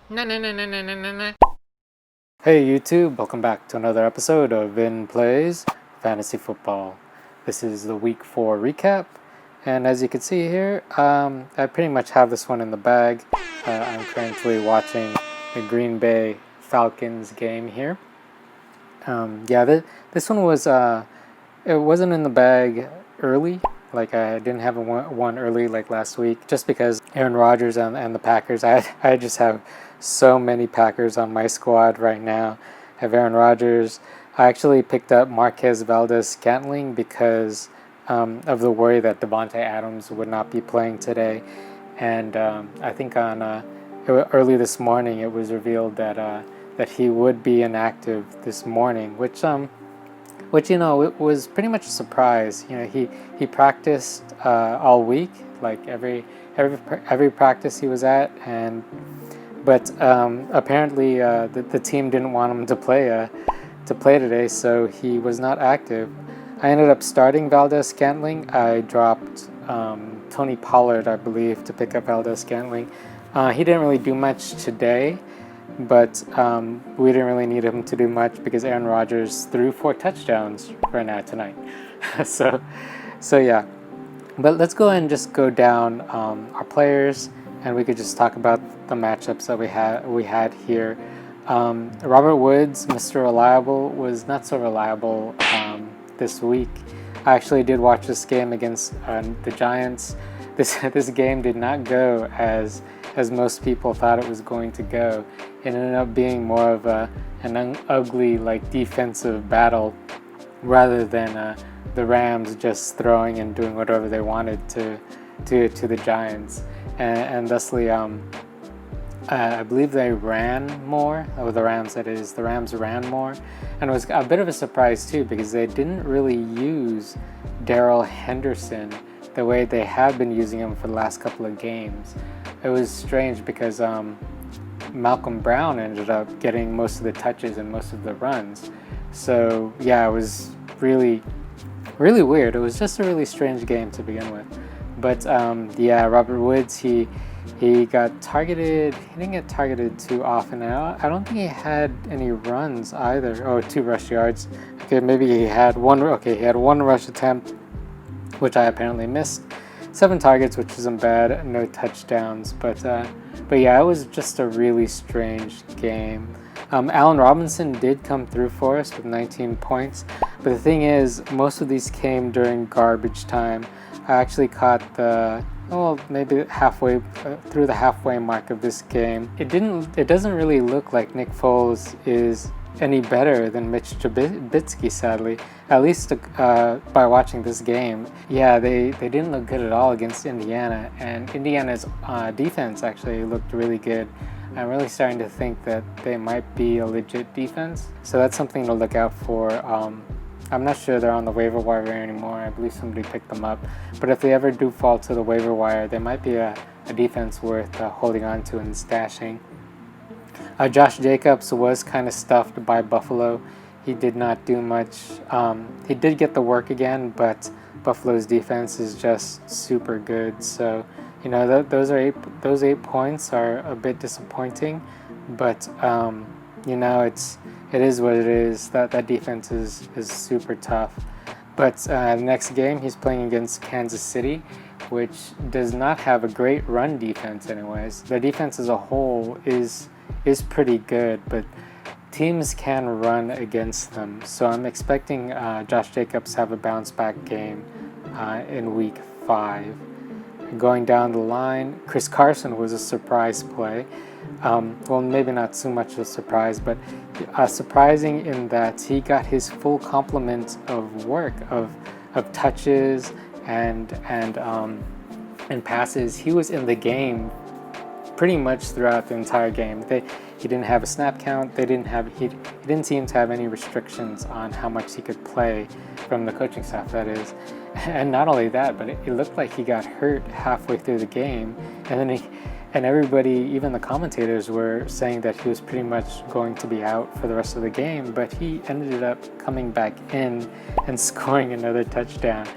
Na na na na na na na na. Hey YouTube, welcome back to another episode of Vin Plays Fantasy Football. This is the week 4 recap, and as you can see here, I pretty much have this one in the bag. I'm currently watching the Green Bay Falcons game here. This one was it wasn't in the bag early. Like I didn't have one early like last week, just because Aaron Rodgers and the Packers. I just have so many Packers on my squad right now. I have Aaron Rodgers. I actually picked up Marquez Valdez-Scantling because of the worry that Devontae Adams would not be playing today, and I think on early this morning it was revealed that he would be inactive this morning, which it was pretty much a surprise. He practiced all week, like every practice he was at, but apparently the team didn't want him to play today, so he was not active. I ended up starting Valdez-Scantling. I dropped Tony Pollard, I believe, to pick up Valdez-Scantling. He didn't really do much today, but we didn't really need him to do much because Aaron Rodgers threw 4 touchdowns right now tonight. so yeah. But let's go and just go down our players, and we could just talk about the matchups that we had here. Robert Woods, Mr. Reliable, was not so reliable this week. I actually did watch this game against the Giants. This game did not go as most people thought it was going to go. It ended up being more of an ugly defensive battle rather than the Rams just throwing and doing whatever they wanted to the Giants, and thusly I believe they ran more. Oh, the Rams, that is. The Rams ran more. And it was a bit of a surprise, too, because they didn't really use Darrell Henderson the way they have been using him for the last couple of games. It was strange because Malcolm Brown ended up getting most of the touches and most of the runs. So, yeah, it was really, really weird. It was just a really strange game to begin with. But, Robert Woods, he got targeted. He didn't get targeted too often. I don't think he had any runs either. Oh, 2 rush yards. Okay, maybe he had one. Okay, he had 1 rush attempt, which I apparently missed. 7 targets, which isn't bad. No touchdowns, but yeah, it was just a really strange game. Allen Robinson did come through for us with 19 points, but the thing is, most of these came during garbage time. I actually caught maybe halfway through the halfway mark of this game. It doesn't really look like Nick Foles is any better than Mitch Trubisky, sadly. At least by watching this game. Yeah, they didn't look good at all against Indiana, and Indiana's defense actually looked really good. I'm really starting to think that they might be a legit defense, so that's something to look out for. I'm not sure they're on the waiver wire anymore. I believe somebody picked them up. But if they ever do fall to the waiver wire, they might be a defense worth holding on to and stashing. Josh Jacobs was kind of stuffed by Buffalo. He did not do much. He did get the work again, but Buffalo's defense is just super good. So, those 8 points are a bit disappointing, but it is what it is. That defense is super tough. But the next game, he's playing against Kansas City, which does not have a great run defense anyways. Their defense as a whole is pretty good, but teams can run against them. So I'm expecting Josh Jacobs to have a bounce back game in week 5. Going down the line, Chris Carson was a surprise play. Well, maybe not so much a surprise, but surprising in that he got his full complement of work of touches and passes. He was in the game pretty much throughout the entire game. He didn't have a snap count. He didn't seem to have any restrictions on how much he could play from the coaching staff, that is. And not only that, but it looked like he got hurt halfway through the game, and everybody, even the commentators, were saying that he was pretty much going to be out for the rest of the game, but he ended up coming back in and scoring another touchdown.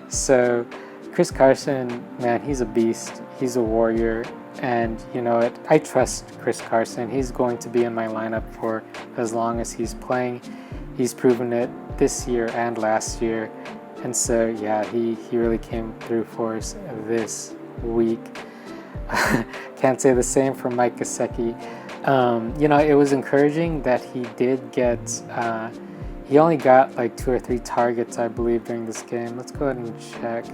So Chris Carson, man, he's a beast. He's a warrior. And you know it, I trust Chris Carson. He's going to be in my lineup for as long as he's playing. He's proven it this year and last year. And so, yeah, he really came through for us this week. Can't say the same for Mike Gesicki. You know, it was encouraging that he did get, he only got like 2 or 3 targets, I believe, during this game. Let's go ahead and check.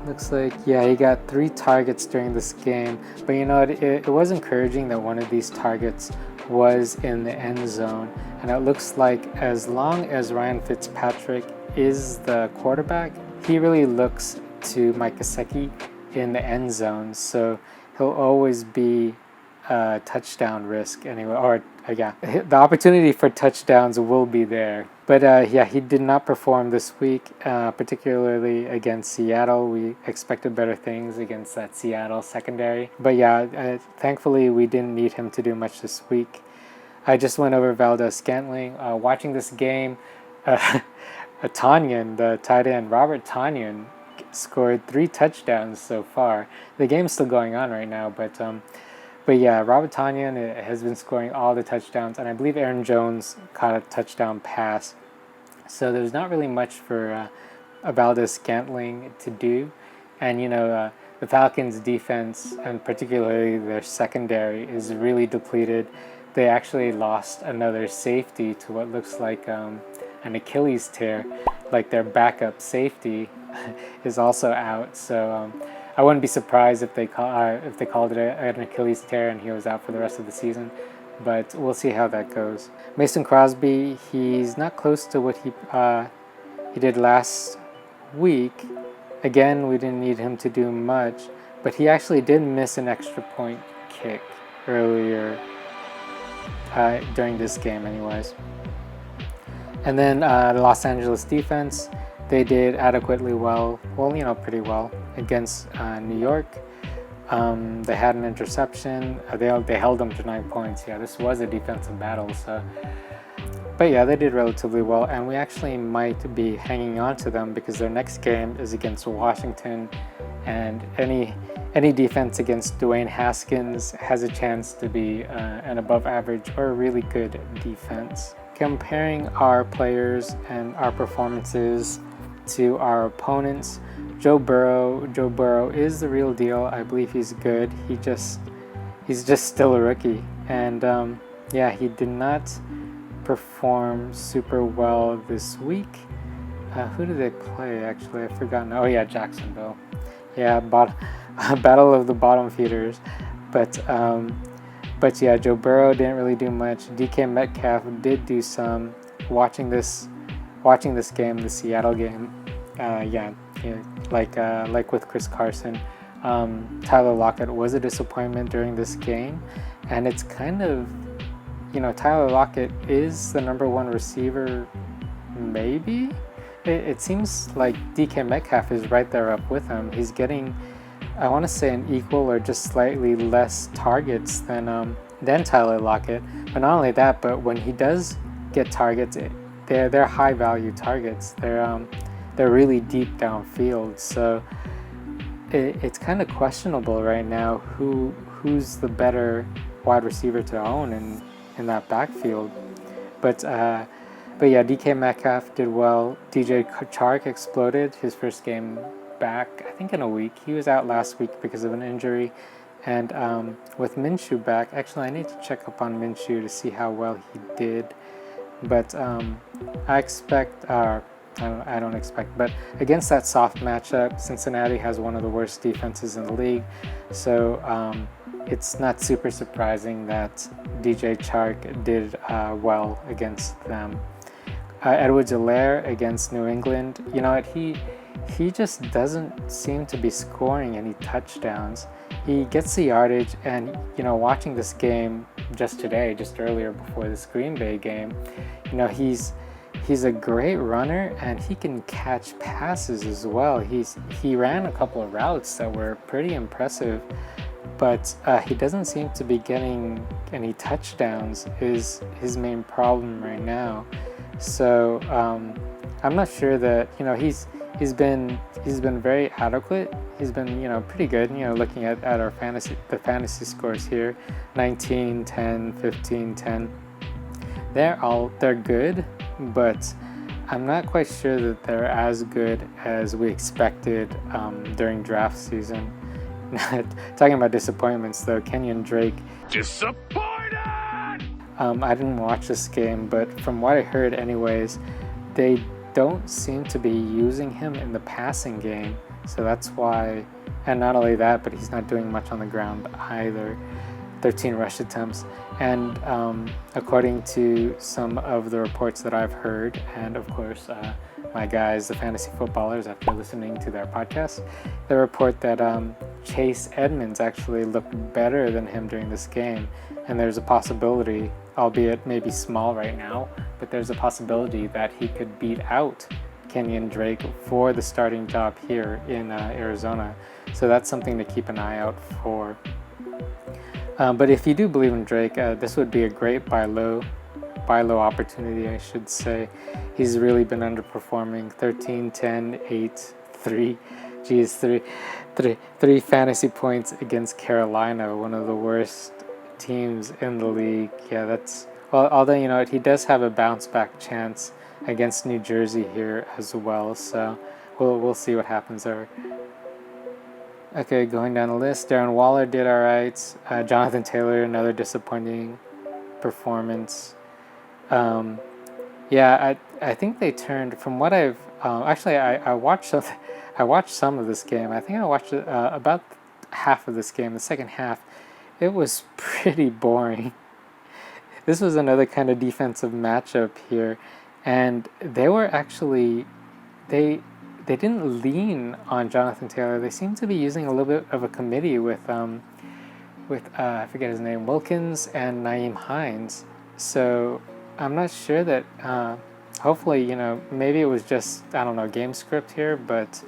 Looks like, yeah, he got 3 targets during this game. But you know, it was encouraging that one of these targets was in the end zone. And it looks like as long as Ryan Fitzpatrick is the quarterback, he really looks to Mike Gesicki in the end zone. So he'll always be a touchdown risk anyway, or yeah, the opportunity for touchdowns will be there. But yeah, he did not perform this week, particularly against Seattle. We expected better things against that Seattle secondary. But yeah, thankfully we didn't need him to do much this week. I just went over Valdes-Scantling. Watching this game, Tonyan, the tight end, Robert Tonyan, scored 3 touchdowns so far. The game's still going on right now, but yeah, Robert Tonyan has been scoring all the touchdowns, and I believe Aaron Jones caught a touchdown pass. So there's not really much for Valdes-Scantling to do. And, you know, the Falcons' defense, and particularly their secondary, is really depleted. They actually lost another safety to what looks like an Achilles tear. Like their backup safety is also out. So I wouldn't be surprised if they called it an Achilles tear and he was out for the rest of the season. But we'll see how that goes. Mason Crosby, he's not close to what he did last week. Again, we didn't need him to do much, but he actually did miss an extra point kick earlier during this game anyways. And then the Los Angeles defense, they did adequately well, you know, pretty well against New York. They had an interception. They held them to 9 points. Yeah, this was a defensive battle. So, but yeah, they did relatively well, and we actually might be hanging on to them because their next game is against Washington, and any defense against Dwayne Haskins has a chance to be an above average or a really good defense. Comparing our players and our performances to our opponents, Joe Burrow is the real deal. I believe he's good. He's just still a rookie, and yeah, he did not perform super well this week. Who did they play? Actually, I've forgotten. Oh yeah, Jacksonville. Yeah, battle of the bottom feeders. But yeah, Joe Burrow didn't really do much. DK Metcalf did do some. Watching this game, the Seattle game, yeah, like with Chris Carson, Tyler Lockett was a disappointment during this game, and it's kind of, you know, Tyler Lockett is the number 1 receiver, maybe. It seems like DK Metcalf is right there up with him. He's getting, I want to say, an equal or just slightly less targets than Tyler Lockett. But not only that, but when he does get targets, they're high value targets. They're really deep downfield. So it's kind of questionable right now who's the better wide receiver to own in that backfield. But yeah, DK Metcalf did well. DJ Chark exploded his first game back, I think, in a week. He was out last week because of an injury. And with Minshew back, actually I need to check up on Minshew to see how well he did. But I expect, I don't expect, but against that soft matchup, Cincinnati has one of the worst defenses in the league. So it's not super surprising that DJ Chark did well against them. Edwards-Helaire against New England, you know what, he just doesn't seem to be scoring any touchdowns. He gets the yardage, and you know, watching this game just earlier before this Green Bay game, you know, he's a great runner, and he can catch passes as well. He ran a couple of routes that were pretty impressive, but he doesn't seem to be getting any touchdowns is his main problem right now. So I'm not sure that, you know, he's he's been very adequate. He's been, pretty good, looking at our fantasy scores here, 19, 10, 15, 10. They're good, but I'm not quite sure that they're as good as we expected during draft season. Talking about disappointments though, Kenyon Drake. Disappointed! I didn't watch this game, but from what I heard anyways, they don't seem to be using him in the passing game. So that's why, and not only that, but he's not doing much on the ground either. 13 rush attempts. And according to some of the reports that I've heard, and of course my guys, the fantasy footballers, after listening to their podcast, they report that Chase Edmonds actually looked better than him during this game. And there's a possibility, albeit maybe small right now, but there's a possibility that he could beat out Kenyon Drake for the starting job here in Arizona. So that's something to keep an eye out for. But if you do believe in Drake, this would be a great buy low opportunity, I should say. He's really been underperforming. 13, 10, 8, 3. Geez, three fantasy points against Carolina, one of the worst teams in the league. Yeah, that's... Well, although, he does have a bounce back chance against New Jersey here as well. So we'll see what happens there. Okay, going down the list, Darren Waller did all right. Jonathan Taylor, another disappointing performance. I think they turned, from what I've actually I watched some of this game. I think I watched about half of this game. The second half, it was pretty boring. This was another kind of defensive matchup here, and they were actually they didn't lean on Jonathan Taylor. They seemed to be using a little bit of a committee with I forget his name, Wilkins and Nyheim Hines. So I'm not sure that hopefully, maybe it was just, I don't know, game script here, but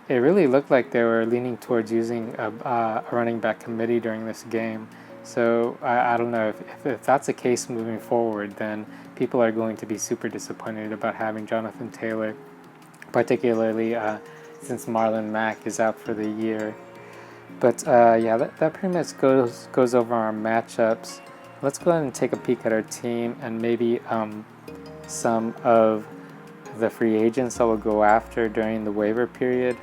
it really looked like they were leaning towards using a running back committee during this game. So I don't know, if that's the case moving forward, then people are going to be super disappointed about having Jonathan Taylor, particularly since Marlon Mack is out for the year. But that pretty much goes over our matchups. Let's go ahead and take a peek at our team and maybe some of the free agents that we'll go after during the waiver period.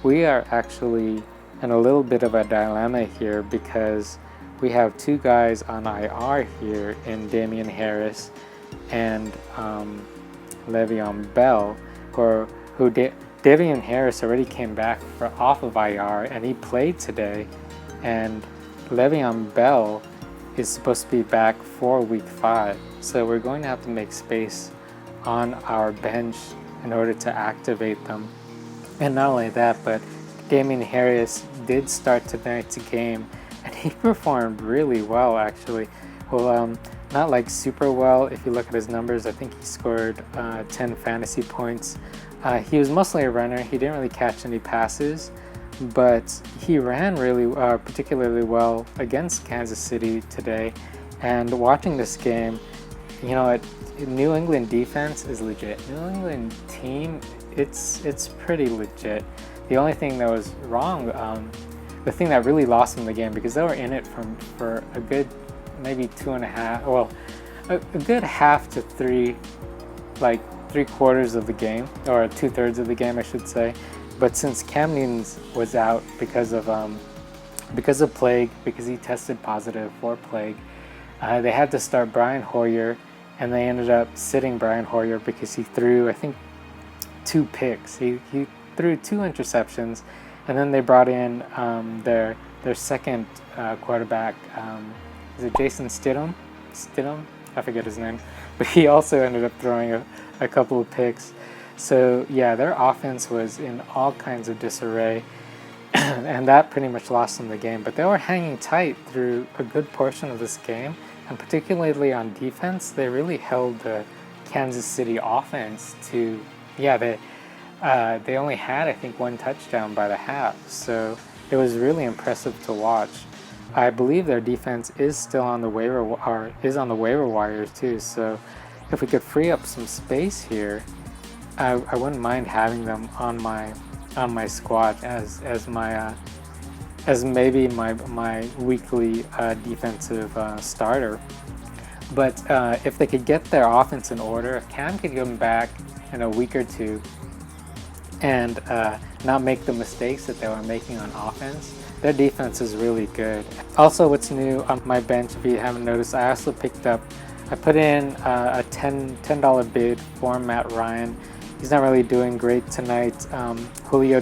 We are actually in a little bit of a dilemma here because we have two guys on IR here in Damian Harris and Le'Veon Bell, Davian Harris already came back off of IR and he played today, and Le'Veon Bell is supposed to be back for week 5. So we're going to have to make space on our bench in order to activate them. And not only that, but Damian Harris did start tonight's game and he performed really well actually. Well, not like super well. If you look at his numbers, I think he scored 10 fantasy points. He was mostly a runner. He didn't really catch any passes, but he ran really particularly well against Kansas City today. And watching this game, New England defense is legit. New England team, it's pretty legit. The only thing that was wrong, the thing that really lost them the game, because they were in it for a good maybe 2.5, well, a good half to 3, like 3/4 of the game, or 2/3 of the game, I should say. But since Cam Newton was out because of plague, because he tested positive for plague, they had to start Brian Hoyer, and they ended up sitting Brian Hoyer because he threw, I think, 2 picks. He threw 2 interceptions, and then they brought in their second quarterback. Is it Jason Stidham? I forget his name, but he also ended up throwing a couple of picks. So yeah, their offense was in all kinds of disarray, and that pretty much lost them the game. But they were hanging tight through a good portion of this game, and particularly on defense, they really held the Kansas City offense to, they only had, I think, 1 touchdown by the half. So it was really impressive to watch. I believe their defense is still on the waiver wires too. So if we could free up some space here, I wouldn't mind having them on my squad as maybe my weekly defensive starter. But if they could get their offense in order, if Cam could come back in a week or two and not make the mistakes that they were making on offense, their defense is really good. Also, what's new on my bench, if you haven't noticed, I also I put in a $10 bid for Matt Ryan. He's not really doing great tonight. Julio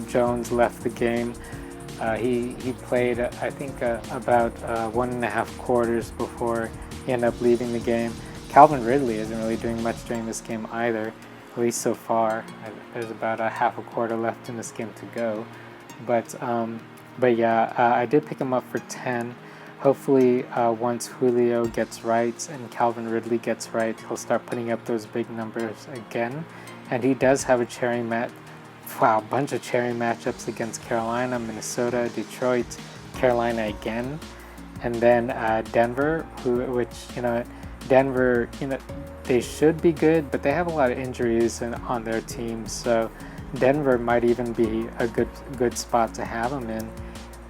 Jones left the game. He played, I think, about 1.5 quarters before he ended up leaving the game. Calvin Ridley isn't really doing much during this game either, at least so far. There's about a half a quarter left in this game to go. But yeah, I did pick him up for 10. Hopefully, once Julio gets right and Calvin Ridley gets right, he'll start putting up those big numbers again. And he does have a bunch of cherry matchups against Carolina, Minnesota, Detroit, Carolina again, and then Denver, Denver, they should be good, but they have a lot of injuries on their team, so Denver might even be a good spot to have him in.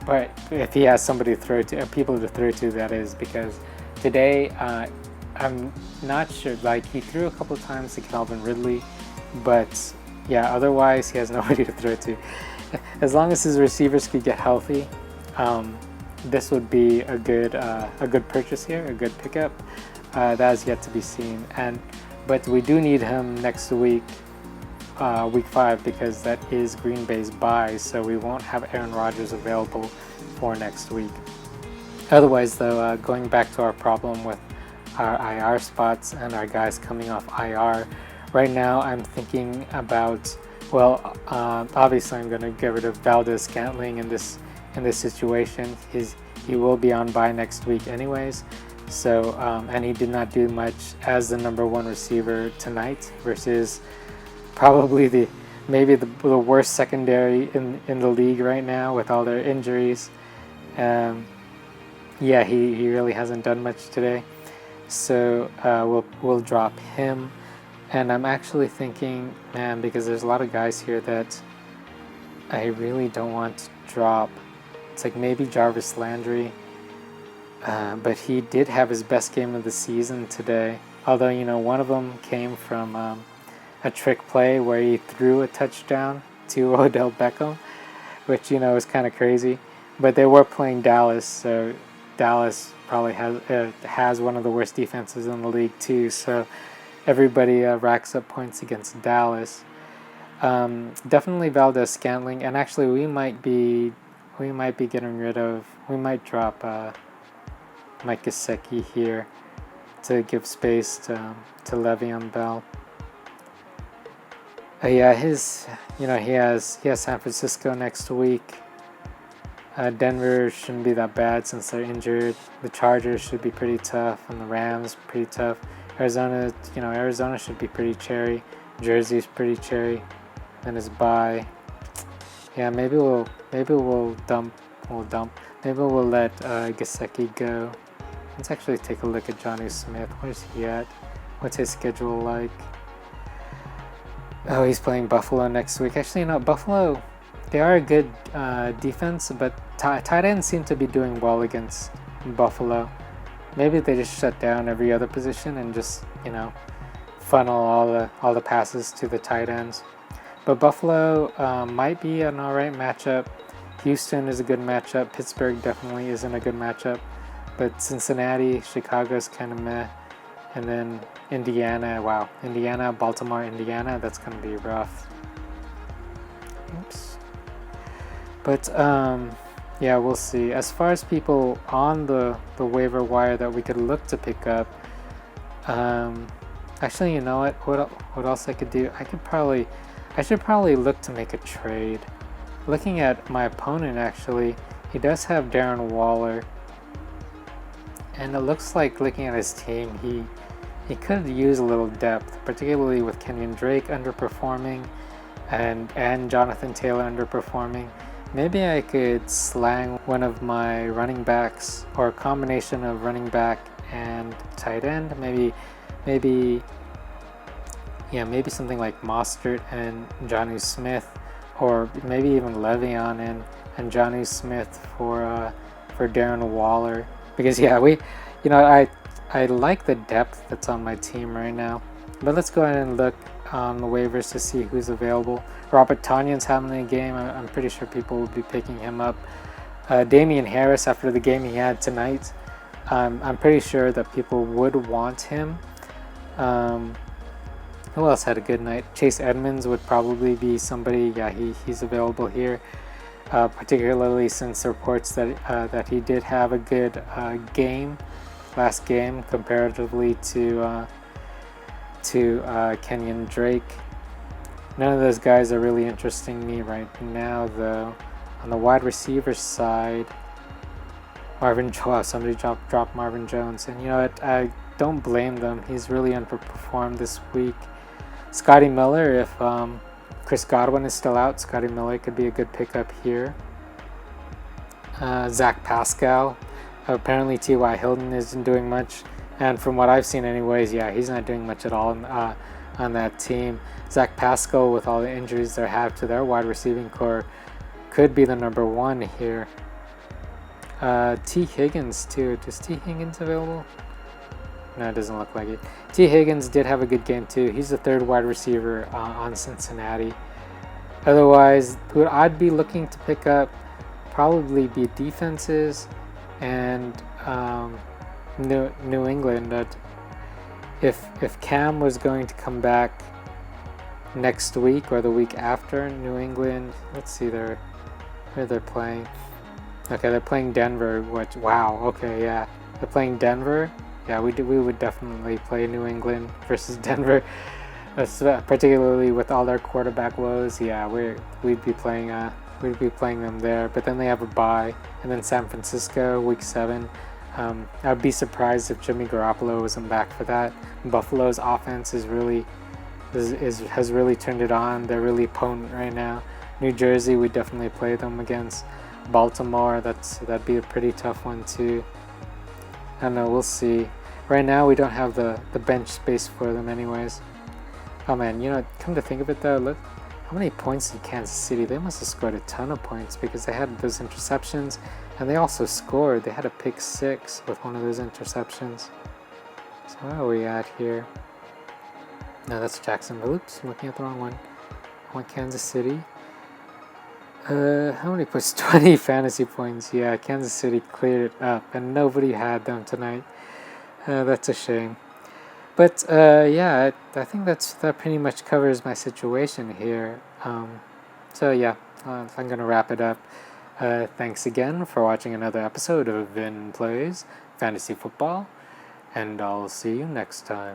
But if he has somebody to throw to, people to throw to, that is, because today I'm not sure. Like, he threw a couple of times to Calvin Ridley, but yeah, otherwise he has nobody to throw to. As long as his receivers could get healthy, this would be a good purchase here, a good pickup. That is yet to be seen, but we do need him next week, week 5, because that is Green Bay's bye, so we won't have Aaron Rodgers available for next week. Otherwise, though, going back to our problem with our IR spots and our guys coming off IR, right now I'm thinking about, obviously I'm going to get rid of Valdes-Scantling in this situation. He will be on bye next week anyways. So and he did not do much as the number 1 receiver tonight versus probably maybe the worst secondary in the league right now with all their injuries. Yeah, he really hasn't done much today. So we'll drop him. And I'm actually thinking, man, because there's a lot of guys here that I really don't want to drop. It's like maybe Jarvis Landry. But he did have his best game of the season today. Although, one of them came from a trick play where he threw a touchdown to Odell Beckham, which, is kind of crazy. But they were playing Dallas, so Dallas probably has one of the worst defenses in the league too. So everybody racks up points against Dallas. Definitely Valdes-Scantling, and actually we might be we might drop Mike Gesicki here to give space to Le'Veon Bell. Yeah, he has San Francisco next week. Denver shouldn't be that bad since they're injured. The Chargers should be pretty tough, and the Rams pretty tough. Arizona should be pretty cherry. Jersey's pretty cherry. Then his bye. Yeah, maybe we'll dump. Maybe we'll let Gesicki go. Let's actually take a look at Johnny Smith. Where's he at? What's his schedule like? Oh, he's playing Buffalo next week. Actually, Buffalo, they are a good defense, but tight ends seem to be doing well against Buffalo. Maybe they just shut down every other position and just, funnel all the passes to the tight ends. But Buffalo might be an alright matchup. Houston is a good matchup. Pittsburgh definitely isn't a good matchup. But Cincinnati, Chicago's kind of meh. And then Indiana, Baltimore, Indiana, that's going to be rough. Oops. But, yeah, we'll see. As far as people on the waiver wire that we could look to pick up, actually, you know what else I could do? I should probably look to make a trade. Looking at my opponent, actually, he does have Darren Waller. And it looks like, looking at his team, he could use a little depth, particularly with Kenyon Drake underperforming and Jonathan Taylor underperforming. Maybe I could slang one of my running backs, or a combination of running back and tight end. Maybe Yeah, maybe something like Mostert and Johnny Smith, or maybe even Le'Veon and Johnny Smith for Darren Waller. Because yeah, I like the depth that's on my team right now. But let's go ahead and look on the waivers to see who's available. Robert Tonyan's having a game. I'm pretty sure people will be picking him up. Damian Harris, after the game he had tonight, I'm pretty sure that people would want him. Who else had a good night? Chase Edmonds would probably be somebody. Yeah, he's available here, particularly since reports that he did have a good last game comparatively to Kenyon Drake. None of those guys are really interesting me right now, though. On the wide receiver side, somebody dropped Marvin Jones, and you know what? I don't blame them. He's really underperformed this week. Scotty Miller, if Chris Godwin is still out, Scotty Miller could be a good pickup here. Zach Pascal, apparently T.Y. Hilton isn't doing much, and from what I've seen anyways, yeah, he's not doing much at all on that team. Zach Pascal, with all the injuries they have to their wide receiving core, could be the number one here. T. Higgins too. Is T. Higgins available? No, it doesn't look like it. T. Higgins did have a good game too. He's the third wide receiver on Cincinnati. Otherwise, what I'd be looking to pick up probably be defenses and New England. That if Cam was going to come back next week or the week after, New England. Let's see who they're playing. Okay, they're playing Denver. Wow. Okay, yeah, they're playing Denver. Yeah, we would definitely play New England versus Denver, particularly with all their quarterback woes. Yeah, we'd be playing them there. But then they have a bye, and then San Francisco week 7. I'd be surprised if Jimmy Garoppolo wasn't back for that. Buffalo's offense has really turned it on. They're really potent right now. New Jersey, we definitely play them against. Baltimore, that'd be a pretty tough one too. I don't know, we'll see. Right now we don't have the bench space for them anyways. Oh man, you know, come to think of it though, look how many points did Kansas City? They must have scored a ton of points because they had those interceptions, and they also scored. They had a pick 6 with one of those interceptions. So where are we at here? No, that's Jacksonville. Oops, I'm looking at the wrong one. I want Kansas City. How many points? 20 fantasy points. Yeah, Kansas City cleared it up, and nobody had them tonight. That's a shame. But yeah, I think that pretty much covers my situation here. So yeah, I'm gonna wrap it up. Thanks again for watching another episode of Vin Plays Fantasy Football, and I'll see you next time.